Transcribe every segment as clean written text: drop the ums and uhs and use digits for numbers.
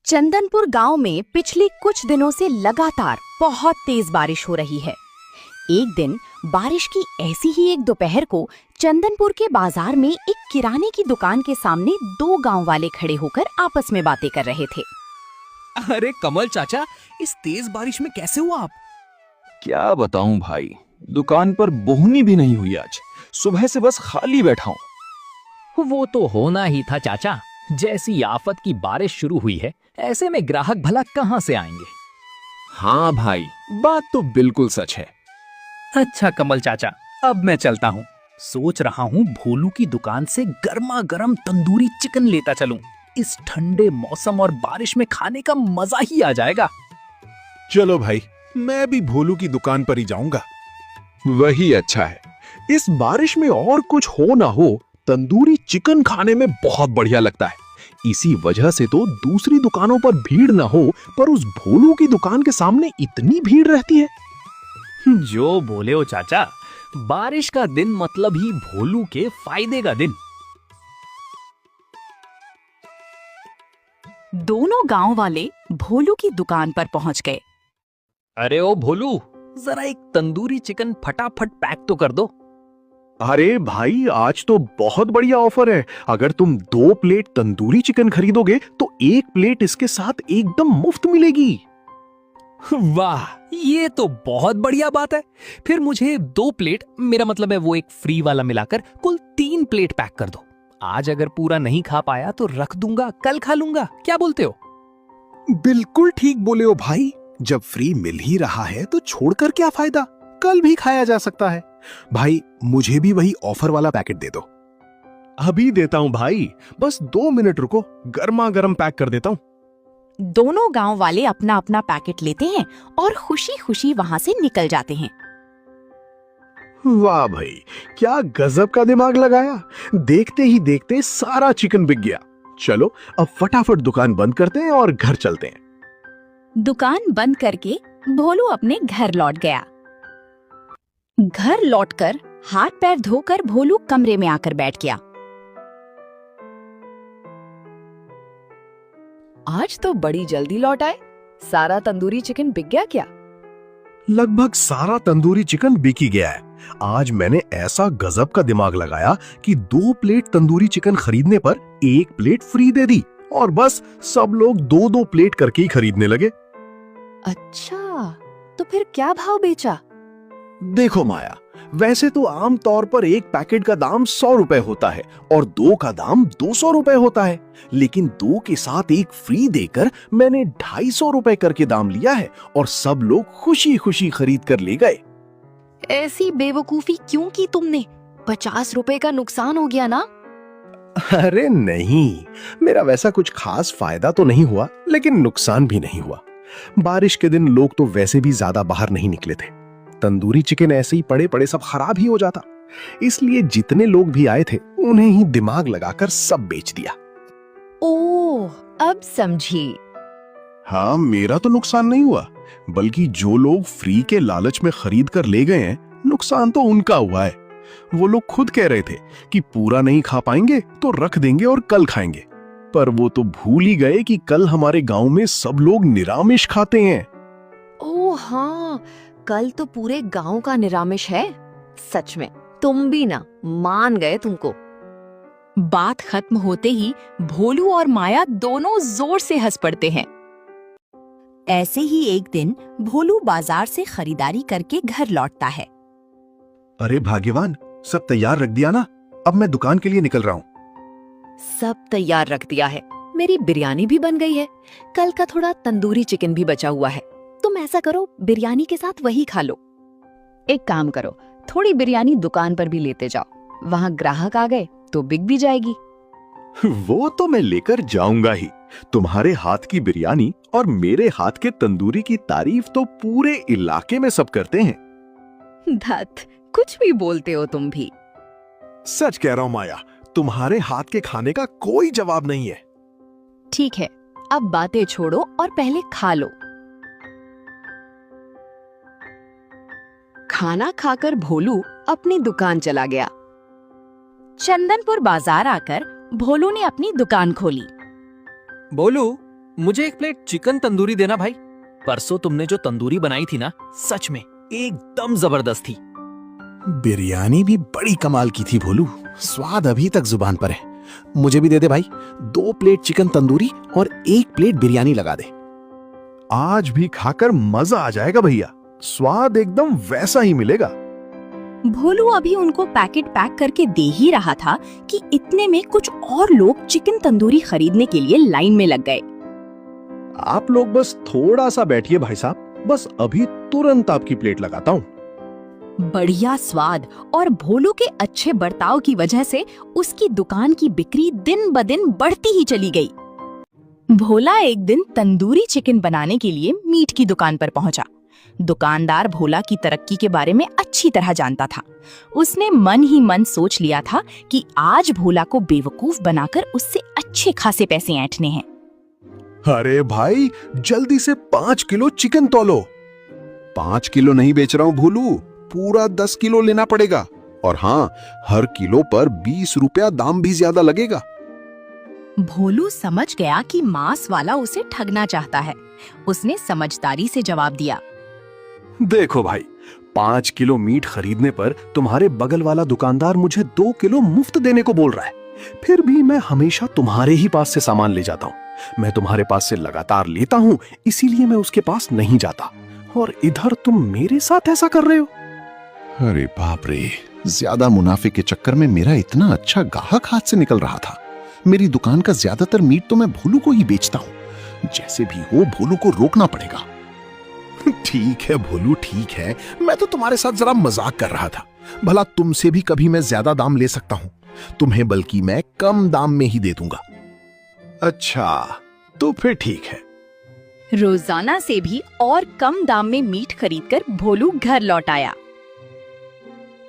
चंदनपुर गांव में पिछले कुछ दिनों से लगातार बहुत तेज बारिश हो रही है। एक दिन बारिश की ऐसी ही एक दोपहर को चंदनपुर के बाजार में एक किराने की दुकान के सामने दो गांव वाले खड़े होकर आपस में बातें कर रहे थे। अरे कमल चाचा, इस तेज बारिश में कैसे हो आप? क्या बताऊं भाई, दुकान पर बोहनी भी नहीं हुई आज। सुबह से बस खाली बैठा हूं। वो तो होना ही था चाचा। जैसी आफत की बारिश शुरू हुई है, ऐसे में ग्राहक भला कहां से आएंगे? हाँ भाई, बात तो बिल्कुल सच है। अच्छा कमल चाचा, अब मैं चलता हूँ। सोच रहा हूँ भोलू की दुकान से गर्मा गर्म तंदूरी चिकन लेता चलूं। इस ठंडे मौसम और बारिश में खाने का मजा ही आ जाएगा। चलो भाई, मैं भी भोलू की दुकान पर ही जाऊंगा। वही अच्छा है। इस बारिश में और कुछ हो ना हो, तंदूरी चिकन खाने में बहुत बढ़िया लगता है। इसी वजह से तो दूसरी दुकानों पर भीड़ ना हो, पर उस भोलू की दुकान के सामने इतनी भीड़ रहती है। जो बोले हो चाचा, बारिश का दिन मतलब ही भोलू के फायदे का दिन। दोनों गांव वाले भोलू की दुकान पर पहुंच गए। अरे ओ भोलू, जरा एक तंदूरी चिकन फटाफट पैक तो कर दो। अरे भाई, आज तो बहुत बढ़िया ऑफर है। अगर तुम 2 प्लेट तंदूरी चिकन खरीदोगे तो 1 प्लेट इसके साथ एकदम मुफ्त मिलेगी। वाह, ये तो बहुत बढ़िया बात है। फिर मुझे 2 प्लेट, मेरा मतलब है वो एक फ्री वाला मिलाकर कुल 3 प्लेट पैक कर दो। आज अगर पूरा नहीं खा पाया तो रख दूंगा, कल खा लूंगा। क्या बोलते हो? बिल्कुल ठीक बोले हो भाई। जब फ्री मिल ही रहा है तो छोड़कर क्या फायदा, कल भी खाया जा सकता है। भाई, मुझे भी वही ऑफर वाला पैकेट दे दो। अभी देता हूं भाई, बस 2 मिनट रुको, गर्मा गर्म पैक कर देता हूं। दोनों गांव वाले अपना अपना पैकेट लेते हैं और खुशी खुशी वहां से निकल जाते हैं। वाह भाई, क्या गजब का दिमाग लगाया। देखते ही देखते सारा चिकन बिक गया। चलो अब फटाफट दुकान बंद करते हैं और घर चलते हैं। दुकान बंद करके भोलू अपने घर लौट गया। घर लौटकर हाथ पैर धोकर भोलू कमरे में आकर बैठ गया। आज तो बड़ी जल्दी लौट आए। सारा तंदूरी चिकन बिक गया क्या? लगभग सारा तंदूरी चिकन बिक ही गया है। आज मैंने ऐसा गजब का दिमाग लगाया कि 2 प्लेट तंदूरी चिकन खरीदने पर 1 प्लेट फ्री दे दी और बस सब लोग 2-2 प्लेट करके ही खरीदने लगे। अच्छा, तो फिर क्या भाव बेचा? देखो माया, वैसे तो आम तौर पर एक पैकेट का दाम 100 रुपए होता है और 2 का दाम 200 रुपए होता है, लेकिन 2 के साथ 1 फ्री देकर मैंने 250 रुपए करके दाम लिया है और सब लोग खुशी खुशी खरीद कर ले गए। ऐसी बेवकूफी क्यों की तुमने? 50 रुपए का नुकसान हो गया ना? अरे नहीं, मेरा वैसा कुछ खास फायदा तो नहीं हुआ, लेकिन नुकसान भी नहीं हुआ। बारिश के दिन लोग तो वैसे भी ज्यादा बाहर नहीं निकले थे। तंदूरी चिकन ऐसे ही पड़े पड़े सब खराब ही हो जाता, इसलिए जितने लोग भी आए थे उन्हें ही दिमाग लगाकर सब बेच दिया। ओह, अब समझी। हाँ, मेरा तो नुकसान नहीं हुआ, बल्कि जो लोग फ्री के लालच में खरीद कर ले गए हैं, नुकसान तो उनका हुआ है। वो लोग खुद कह रहे थे कि पूरा नहीं खा पाएंगे तो रख देंगे और कल खाएंगे, पर वो तो भूल ही गए कि कल हमारे गांव में सब लोग निरामिष खाते हैं। ओह हाँ, कल तो पूरे गांव का निरामिष है। सच में तुम भी ना मान गए तुमको। बात खत्म होते ही भोलू और माया दोनों जोर से हंस पड़ते हैं। ऐसे ही एक दिन भोलू बाजार से खरीदारी करके घर लौटता है। अरे भाग्यवान, सब तैयार रख दिया ना? अब मैं दुकान के लिए निकल रहा हूँ। सब तैयार रख दिया है। मेरी बिरयानी भी बन गई है। कल का थोड़ा तंदूरी चिकन भी बचा हुआ है। तुम ऐसा करो, बिरयानी के साथ वही खा लो। एक काम करो, थोड़ी बिरयानी दुकान पर भी लेते जाओ। वहाँ ग्राहक आ गए तो बिक भी जाएगी। वो तो मैं लेकर जाऊंगा ही। तुम्हारे हाथ की बिरयानी और मेरे हाथ के तंदूरी की तारीफ तो पूरे इलाके में सब करते हैं। धत, कुछ भी बोलते हो तुम भी। सच कह रहा हूँ माया, तुम्हारे हाथ के खाने का कोई जवाब नहीं है। ठीक है, अब बातें छोड़ो और पहले खा लो। खाना खाकर भोलू अपनी दुकान चला गया। चंदनपुर बाजार आकर भोलू ने अपनी दुकान खोली। भोलू, मुझे एक प्लेट चिकन तंदूरी देना भाई। परसों तुमने जो तंदूरी बनाई थी ना, सच में एकदम जबरदस्त थी। बिरयानी भी बड़ी कमाल की थी भोलू, स्वाद अभी तक जुबान पर है। मुझे भी दे दे भाई, 2 प्लेट चिकन तंदूरी और 1 प्लेट बिरयानी लगा दे। आज भी खाकर मजा आ जाएगा भैया, स्वाद एकदम वैसा ही मिलेगा। भोलू अभी उनको पैकेट पैक करके दे ही रहा था कि इतने में कुछ और लोग चिकन तंदूरी खरीदने के लिए लाइन में लग गए। आप लोग बस थोड़ा सा बैठिए भाई साहब, बस अभी तुरंत आपकी प्लेट लगाता हूँ। बढ़िया स्वाद और भोलू के अच्छे बर्ताव की वजह से उसकी दुकान की बिक्री दिन ब दिन बढ़ती ही चली गई। भोला एक दिन तंदूरी चिकन बनाने के लिए मीट की दुकान पर पहुंचा। दुकानदार भोला की तरक्की के बारे में अच्छी तरह जानता था। उसने मन ही मन सोच लिया था कि आज भोला को बेवकूफ बनाकर उससे अच्छे खासे पैसे ऐंठने हैं। अरे भाई, जल्दी से 5 किलो चिकन तोलो। 5 किलो नहीं बेच रहा हूँ भोलू, पूरा 10 किलो लेना पड़ेगा। और हाँ, हर किलो पर 20 रुपया दाम भी ज्यादा लगेगा। भोलू समझ गया कि मांस वाला उसे ठगना चाहता है। उसने समझदारी से जवाब दिया, देखो भाई, 5 किलो मीट खरीदने पर तुम्हारे बगल वाला दुकानदार मुझे 2 किलो मुफ्त देने को बोल रहा है। फिर भी मैं हमेशा तुम्हारे ही पास से सामान ले जाता हूँ। मैं तुम्हारे पास से लगातार लेता हूँ, इसीलिए मैं उसके पास नहीं जाता। और इधर तुम मेरे साथ ऐसा कर रहे हो। अरे बाप रे, ज्यादा मुनाफे के चक्कर में मेरा इतना अच्छा गाहक हाथ से निकल रहा था। मेरी दुकान का ज्यादातर मीट तो मैं भोलू को ही बेचता हूँ। जैसे भी हो भोलू को रोकना पड़ेगा। ठीक है भोलू, ठीक है, मैं तो तुम्हारे साथ जरा मजाक कर रहा था। भला तुमसे भी कभी मैं ज्यादा दाम ले सकता हूँ, तुम्हें बल्कि मैं कम दाम में ही दे दूंगा। अच्छा, तो फिर ठीक है। रोजाना से भी और कम दाम में मीट खरीदकर भोलू घर लौट आया।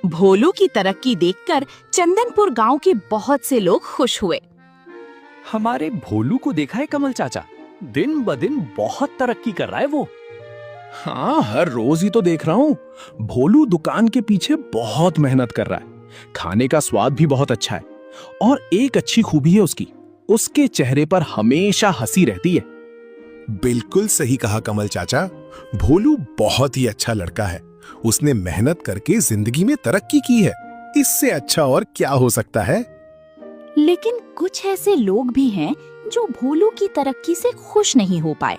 भोलू की तरक्की देखकर चंदनपुर गांव के बहुत से लोग खुश हुए। हमारे भोलू को देखा है कमल चाचा, दिन ब दिन बहुत तरक्की कर रहा है वो। हाँ, हर रोज ही तो देख रहा हूँ। भोलू दुकान के पीछे बहुत मेहनत कर रहा है। खाने का स्वाद भी बहुत अच्छा है। और एक अच्छी खूबी है उसकी, उसके चेहरे पर हमेशा हंसी रहती है। बिल्कुल सही कहा कमल चाचा, भोलू बहुत ही अच्छा लड़का है। उसने मेहनत करके जिंदगी में तरक्की की है। इससे अच्छा और क्या हो सकता है। लेकिन कुछ ऐसे लोग भी हैं जो भोलू की तरक्की से खुश नहीं हो पाए।